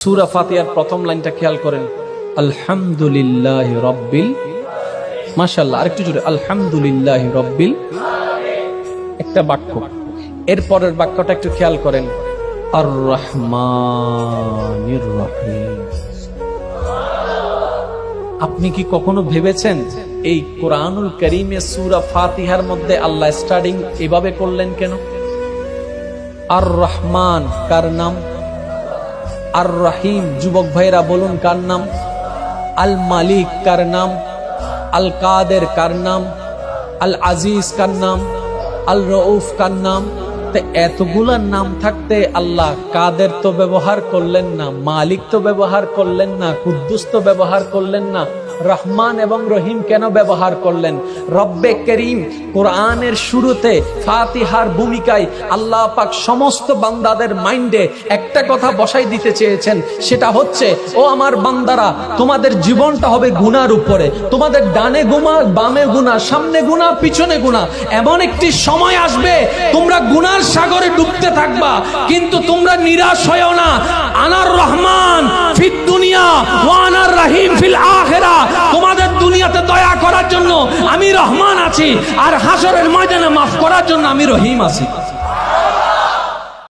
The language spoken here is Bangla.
সূরা ফাতিহার প্রথম লাইনটা খেয়াল করেন, আলহামদুলিল্লাহি রাব্বিল, মাশাআল্লাহ, আরেকটু জোরে, আলহামদুলিল্লাহি রাব্বিল, একটা বাক্য। এরপরের বাক্যটা একটু খেয়াল করেন, আর রহমানির রহিম। আপনি কি কখনো ভেবেছেন এই কোরআনুল কারীমে সূরা ফাতিহার মধ্যে আল্লাহ স্টার্টিং এভাবে করলেন কেন? আর রহমান কার নাম? আর রহিম যুবক ভাইরা বলুন কার নাম? আল মালিক কার নাম? আল কাদের কার নাম? আল আজিজ কার নাম? আল রউফ কার নাম? তো এতগুলা নাম থাকতে আল্লাহ কাদের তো ব্যবহার করলেন না, মালিক তো ব্যবহার করলেন না, কুদ্দুস তো ব্যবহার করলেন না, রহমান এবং রহিম কেন ব্যবহার করলেন? রব্বে করিম কোরআনের শুরুতে ফাতিহার ভূমিকায় আল্লাহ পাক সমস্ত বান্দাদের মাইন্ডে একটা কথা বসাই দিতে চেয়েছেন, সেটা হচ্ছে, ও আমার বান্দারা, তোমাদের জীবনটা হবে গুনার উপরে, তোমাদের ডানে গুনাহ, বামে গুনাহ, সামনে গুনাহ, পিছনে গুনাহ। এমন একটি সময় আসবে তোমরা গুনার সাগরে ডুবতে থাকবা, কিন্তু তোমরা নিরাশ হয়ো না। আনার রহমান ফিদ দুনিয়া ওয়া আনার রহিম ফিল আখিরাহ। তোমাদের দুনিয়াতে দয়া করার জন্য আমি রহমান আছি, আর হাসরের ময়দানে মাফ করার জন্য আমি রহিম আছি।